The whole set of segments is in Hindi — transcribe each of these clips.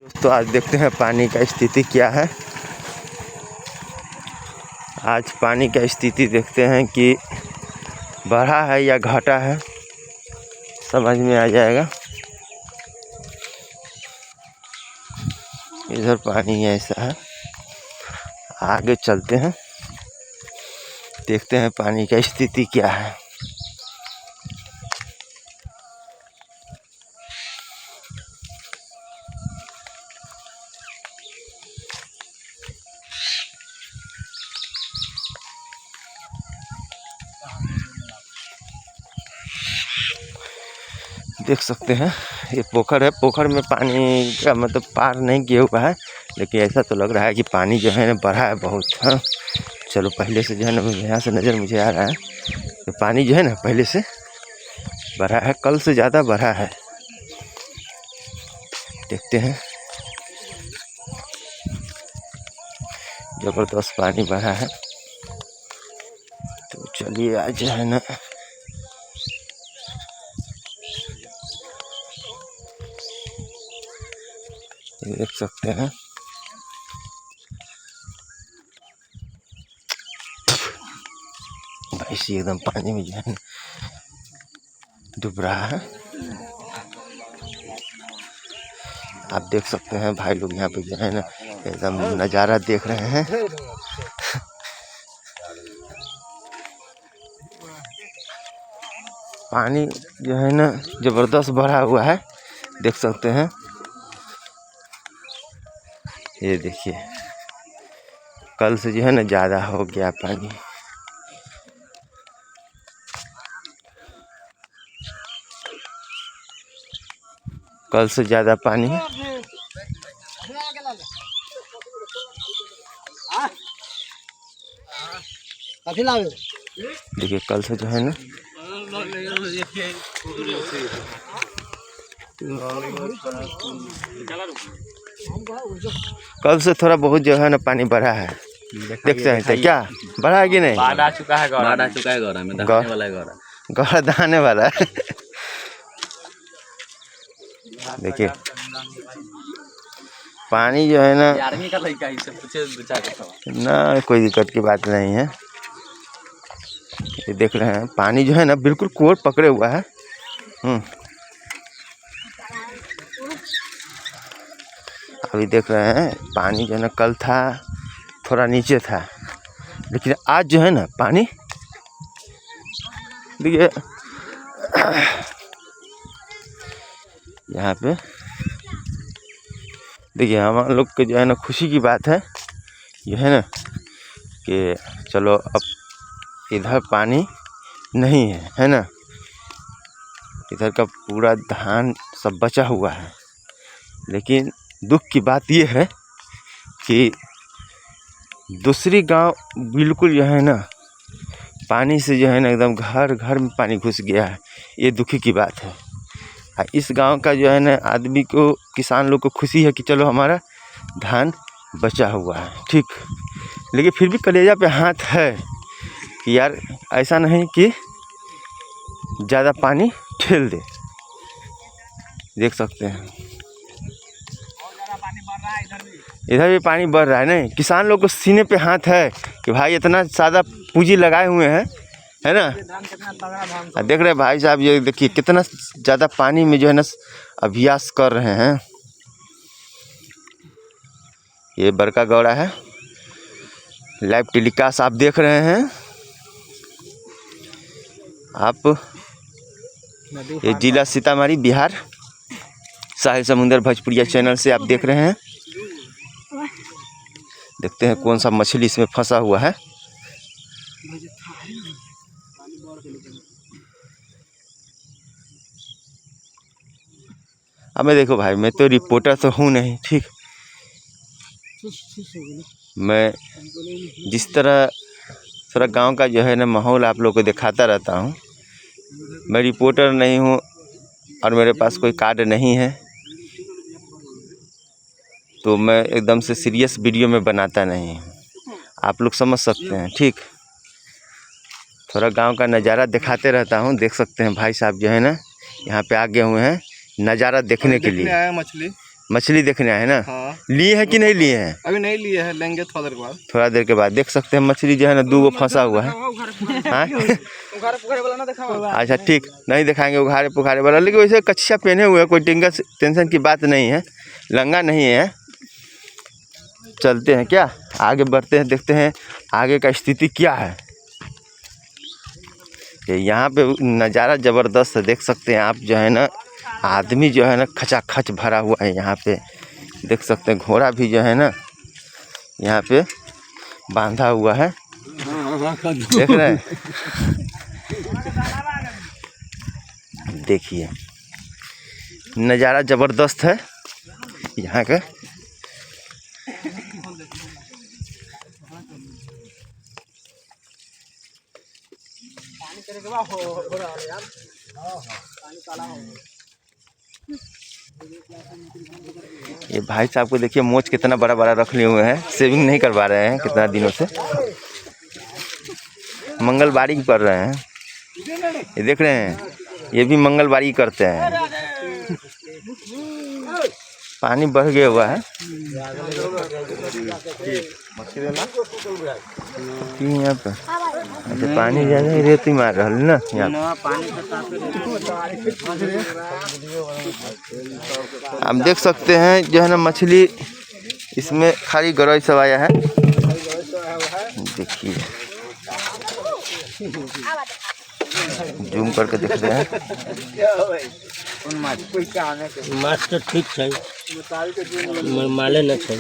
तो आज देखते हैं पानी का स्थिति क्या है। आज पानी का स्थिति देखते हैं कि बढ़ा है या घटा है, समझ में आ जाएगा। इधर पानी ऐसा है, आगे चलते हैं, देखते हैं पानी का स्थिति क्या है। देख सकते हैं ये पोखर है। पोखर में पानी का मतलब पार नहीं किया हुआ है, लेकिन ऐसा तो लग रहा है कि पानी जो है ना बढ़ा है बहुत। हाँ चलो, पहले से जो है ना यहाँ से नज़र मुझे आ रहा है तो पानी जो है ना पहले से बढ़ा है, कल से ज़्यादा बढ़ा है। देखते हैं, ज़बरदस्त पानी बढ़ा है। तो चलिए आज जो है ना देख सकते हैं भाई सी एकदम पानी में जो है डूब रहा है। आप देख सकते हैं भाई लोग यहाँ पे जो है ना एकदम नज़ारा देख रहे हैं। पानी जो है ना ज़बरदस्त भरा हुआ है, देख सकते हैं। ये देखिए कल से जो है ना ज़्यादा हो गया पानी। कल से ज़्यादा पानी है। देखिए कल से जो है ना कल से थोड़ा बहुत जो है ना पानी बढ़ा है। देखते हैं तो क्या बढ़ा है कि नहीं। बाढ़ आ चुका है गौरा में, दहाने वाला है गौरा दहाने वाला है। देखिए पानी जो है ना आर्मी का लड़का ही सब कुछ ना, कोई दिक्कत की बात नहीं है। ये देख रहे हैं पानी जो है ना बिल्कुल कोर पकड़े हुआ है। अभी देख रहे हैं पानी जो है ना कल था थोड़ा नीचे था, लेकिन आज जो है ना पानी देखिए यहाँ पे देखिए हम लोग के जो है ना खुशी की बात है ये है ना कि चलो अब इधर पानी नहीं है ना, इधर का पूरा धान सब बचा हुआ है। लेकिन दुख की बात ये है कि दूसरी गांव बिल्कुल जो है ना पानी से जो है ना एकदम घर घर में पानी घुस गया है। ये दुखी की बात है। इस गांव का जो है ना आदमी को, किसान लोग को खुशी है कि चलो हमारा धान बचा हुआ है, ठीक। लेकिन फिर भी कलेजा पे हाथ है कि यार ऐसा नहीं कि ज़्यादा पानी ठेल दे। देख सकते हैं इधर भी पानी बढ़ रहा है। नहीं, किसान लोग को सीने पे हाथ है कि भाई इतना ज़्यादा पूंजी लगाए हुए हैं, है ना। देख रहे भाई साहब, ये देखिए कितना ज़्यादा पानी में जो है ना अभ्यास कर रहे हैं। ये बड़का गौड़ा है, लाइव टेलीकास्ट आप देख रहे हैं। आप ये जिला सीतामढ़ी बिहार साहिल समुंदर भोजपुरिया चैनल से आप देख रहे हैं। देखते हैं कौन सा मछली इसमें फंसा हुआ है। अब मैं देखो भाई, मैं तो रिपोर्टर तो हूँ नहीं, ठीक। मैं जिस तरह थोड़ा गांव का जो है ना माहौल आप लोगों को दिखाता रहता हूँ। मैं रिपोर्टर नहीं हूँ और मेरे पास कोई कार्ड नहीं है, तो मैं एकदम से सीरियस वीडियो में बनाता नहीं हूँ। आप लोग समझ सकते हैं, ठीक। थोड़ा गांव का नज़ारा दिखाते रहता हूँ। देख सकते हैं भाई साहब जो है ना यहाँ पे आगे हुए हैं नज़ारा देखने के लिए। आया मछली मछली देखने आए ना। हाँ। लिए हैं कि नहीं लिए हैं? अभी नहीं लिए हैं, लेंगे थोड़ा देर के बाद। थोड़ा देर के बाद। देख सकते हैं मछली जो है ना 2 फंसा हुआ है। हाँ? अच्छा ठीक, नहीं दिखाएंगे उघारे पुघारे वाला, लेकिन वैसे कच्छा पहने हुए हैं, कोई टेंशन की बात नहीं है, लंगा नहीं है। चलते हैं क्या, आगे बढ़ते हैं, देखते हैं आगे का स्थिति क्या है। यहाँ पे नज़ारा ज़बरदस्त है, देख सकते हैं आप जो है ना, आदमी जो है ना खचाखच भरा हुआ है यहाँ पे। देख सकते हैं घोड़ा भी जो है ना यहाँ पे बांधा हुआ है, देख रहे हैं। देखिए नज़ारा ज़बरदस्त है यहाँ का। ये भाई साहब को देखिए मोच कितना बड़ा बड़ा रख लिए हुए हैं, शेविंग नहीं करवा रहे हैं कितना दिनों से, मंगलवारी कर रहे हैं। ये देख रहे हैं, ये भी मंगलवारी करते हैं। पानी बढ़ गया हुआ है यहाँ पर। अच्छा पानी ज़्यादा ही रेती मार रहा है ना यहाँ पर। आप देख सकते हैं जो है ना मछली इसमें खाली गरई सब आया है। देखिए जूम करके देख रहे हैं। माछ तो ठीक है, माले न छै।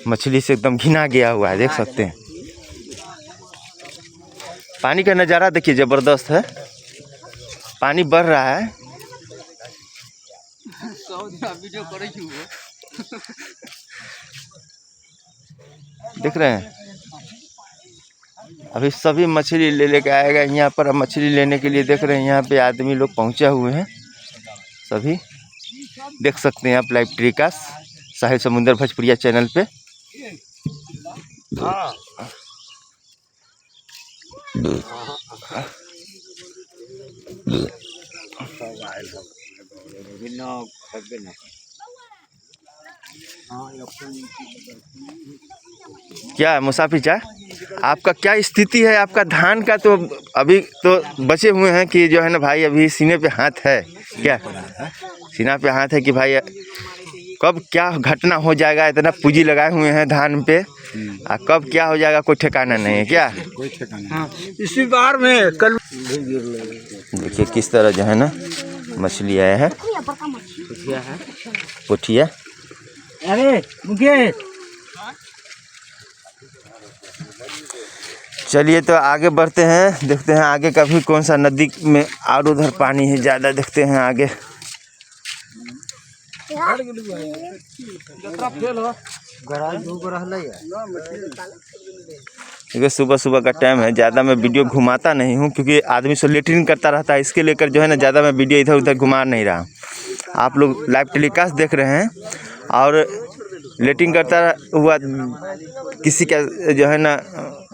मछली से एकदम घिना गया हुआ है, देख सकते हैं। पानी का नज़ारा देखिए ज़बरदस्त है, पानी बढ़ रहा है। देख रहे हैं अभी सभी मछली लेके आएगा यहाँ पर। अब मछली लेने के लिए देख रहे हैं यहाँ पे आदमी लोग पहुँचे हुए हैं सभी। देख सकते हैं आप लाइव टेलीकास्ट साहिल समुंदर भोजपुरिया चैनल पे। क्या मुसाफिर चाय, आपका क्या स्थिति है? आपका धान का तो अभी तो बचे हुए हैं कि जो है ना भाई अभी सीने पे हाथ है क्या? सीना पे हाथ है कि भाई कब क्या घटना हो जाएगा, इतना पूंजी लगाए हुए हैं धान पे, कब क्या हो जाएगा कोई ठिकाना नहीं है क्या? कोई ठिकाना नहीं। इसी बार में कल देखिए किस तरह जो है ना मछली आया है, पुठिया। अरे मुकेश चलिए तो आगे बढ़ते हैं, देखते हैं आगे का भी कौन सा नदी में और उधर पानी है ज़्यादा, देखते हैं आगे। देखिए सुबह सुबह का टाइम है, ज़्यादा मैं वीडियो घुमाता नहीं हूँ क्योंकि आदमी से लेटरिन करता रहता है, इसके लेकर जो है ना ज़्यादा मैं वीडियो इधर उधर घुमा नहीं रहा। आप लोग लाइव टेलीकास्ट देख रहे हैं और लेटरिन करता हुआ किसी का जो है ना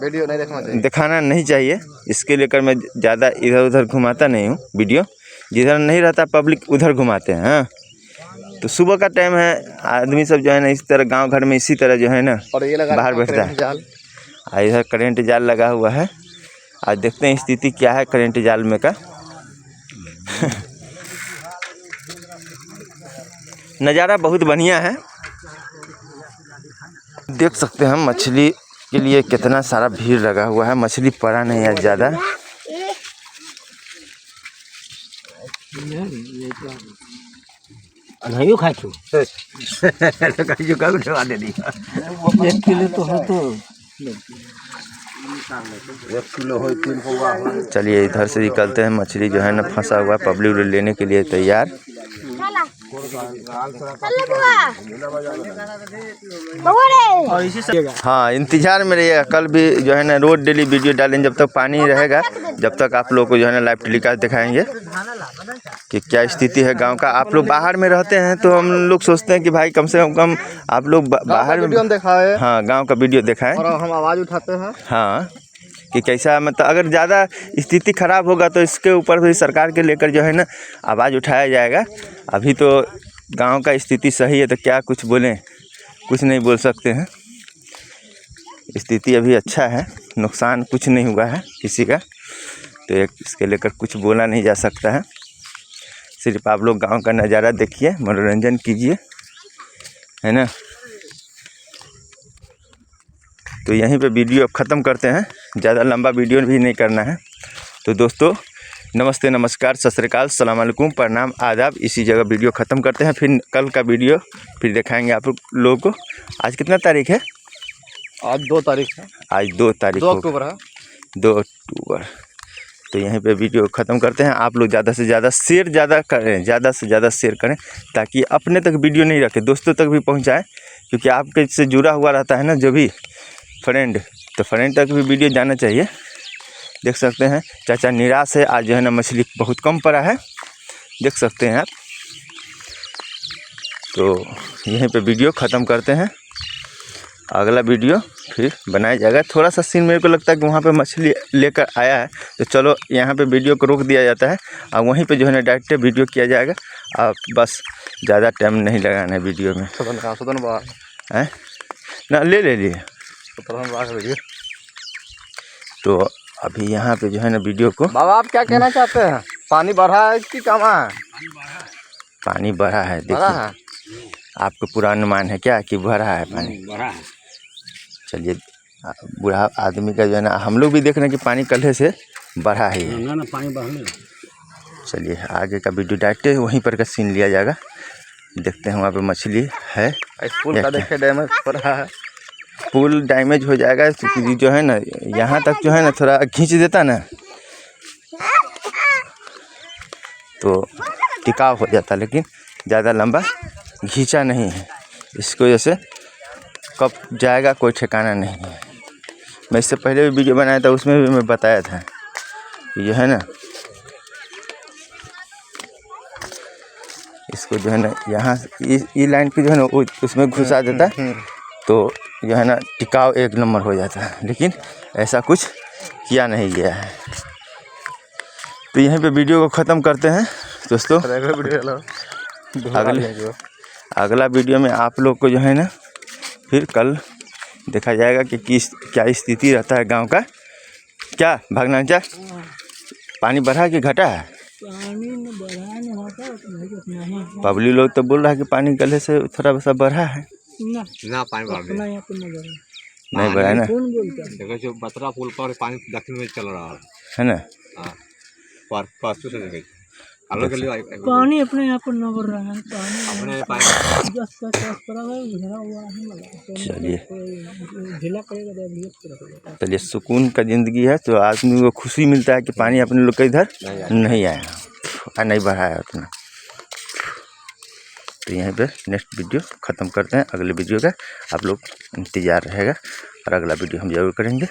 वीडियो नहीं देखना चाहिए, दिखाना नहीं चाहिए, इसके लेकर मैं ज़्यादा इधर उधर घुमाता नहीं हूँ वीडियो। जिधर नहीं रहता पब्लिक उधर घुमाते हैं। हाँ तो सुबह का टाइम है, आदमी सब जो है ना इस तरह गांव घर में इसी तरह जो है ना और ये लगा बाहर बैठता है। इधर करेंट जाल लगा हुआ है, आज देखते हैं स्थिति क्या है करेंट जाल में का। नज़ारा बहुत बढ़िया है, देख सकते हैं मछली के लिए कितना सारा भीड़ लगा हुआ है। मछली पड़ा नहीं है ज़्यादा। नहीं खा छू उठवा दे दी 1 किलो तो हो तो 1 किलो हो 3 होगा। चलिए इधर से निकलते हैं, मछली जो है ना फंसा हुआ है, पब्लिक लेने के लिए तैयार। हाँ इंतजार में रहिएगा, कल भी जो है ना रोज डेली वीडियो डालेंगे जब तक पानी रहेगा, जब तक आप लोग को जो है ना लाइव टेलीकास्ट दिखाएंगे कि क्या स्थिति है गांव का। आप लोग बाहर में रहते हैं तो हम लोग सोचते हैं कि भाई कम से कम आप लोग बाहर में दिखाए, हाँ गांव का वीडियो दिखाएं और हम आवाज़ उठाते हैं। हाँ कि कैसा, मतलब अगर ज़्यादा स्थिति ख़राब होगा तो इसके ऊपर भी सरकार के लेकर जो है ना आवाज़ उठाया जाएगा। अभी तो गांव का स्थिति सही है तो क्या कुछ बोलें, कुछ नहीं बोल सकते हैं। स्थिति अभी अच्छा है, नुकसान कुछ नहीं हुआ है किसी का, तो इसके लेकर कुछ बोला नहीं जा सकता है। सिर्फ आप लोग गांव का नज़ारा देखिए, मनोरंजन कीजिए, है ना। तो यहीं पे वीडियो ख़त्म करते हैं, ज़्यादा लंबा वीडियो भी नहीं करना है। तो दोस्तों नमस्ते, नमस्कार, सत श्री अकाल, अस्सलाम वालेकुम, प्रणाम, आदाब। इसी जगह वीडियो ख़त्म करते हैं, फिर कल का वीडियो फिर दिखाएंगे आप लोगों को। आज कितना तारीख है? आज 2 तारीख है। आज 2 तारीख, 2 अक्टूबर है। 2 अक्टूबर। तो यहीं पे वीडियो ख़त्म करते हैं। आप लोग ज़्यादा से ज़्यादा शेयर करें, ज़्यादा से ज़्यादा शेयर करें, ताकि अपने तक वीडियो नहीं रखें, दोस्तों तक भी पहुंचाएं, क्योंकि आपके से जुड़ा हुआ रहता है ना जो भी फ्रेंड, तो फ्रेंड तक भी वीडियो जाना चाहिए। देख सकते हैं चाचा निराश है, आज जो है ना मछली बहुत कम पड़ा है, देख सकते हैं आप। तो यहीं पे वीडियो ख़त्म करते हैं, अगला वीडियो फिर बनाया जाएगा। थोड़ा सा सीन मेरे को लगता है कि वहाँ पे मछली लेकर आया है, तो चलो यहाँ पे वीडियो को रोक दिया जाता है और वहीं पे जो है ना डायरेक्ट वीडियो किया जाएगा। आप बस ज़्यादा टाइम नहीं लगाना है वीडियो में, हैं ना, ले लिए। तो अभी यहाँ पे जो है ना वीडियो को, बाबा आप क्या कहना चाहते हैं? पानी बढ़ा है कि कम है? पानी बढ़ा है, देखिए आपको पूरा अनुमान है क्या कि बढ़ा है पानी? बढ़ा है। चलिए, बूढ़ा आदमी का जो है ना, हम लोग भी देख रहे हैं कि पानी कल से बढ़ा ही है। ना पानी बढ़ने। चलिए आगे का वीडियो डायरेक्ट वहीं पर का सीन लिया जाएगा, देखते हैं वहाँ पे मछली है। पुल का देखिए डैमेज पड़ा है। पुल डैमेज हो जाएगा क्योंकि जो है ना यहाँ तक जो है ना थोड़ा खींच देता ना तो टिकाव हो जाता, लेकिन ज़्यादा लंबा खींचा नहीं है, इसकी वजह से कब जाएगा कोई ठिकाना नहीं है। मैं इससे पहले भी वीडियो बनाया था, उसमें भी मैं बताया था कि जो है ना इसको जो है ना यहाँ ई लाइन पे जो है ना उसमें घुसा देता है, तो जो है ना टिकाव 1 नंबर हो जाता है, लेकिन ऐसा कुछ किया नहीं गया है। तो यहीं पे वीडियो को ख़त्म करते हैं दोस्तों। अगला वीडियो में आप लोग को जो है ना फिर कल देखा जाएगा कि क्या स्थिति रहता है गांव का। क्या भागनाचा पानी बढ़ा कि घटा है? पानी में बढ़ा नहीं होता, उतना ही पब्लिक लोग तो बोल रहा है कि पानी कल से थोड़ा सा बढ़ा है। ना पानी बढ़ अपना यहाँ पे नजर नहीं बढ़ा है ना, कौन बोलता है? देखो जो बतरा पुल पर पानी दक्षिण में चल रहा है ना। है। परसों से देखिए हम लोग के लिए पानी अपने यहाँ पर न बढ़ रहा है, अपने पानी 10 का पड़ा है, घेरा हुआ है। चलिए ढीला पड़ेगा तो अभी एक चलिए, सुकून का ज़िंदगी है तो आदमी को खुशी मिलता है कि पानी अपने लोग के इधर नहीं आया और नहीं बढ़ा है उतना। तो यहीं पे नेक्स्ट वीडियो ख़त्म करते हैं, अगले वीडियो का आप लोग इंतज़ार रहेगा और अगला वीडियो हम जरूर करेंगे।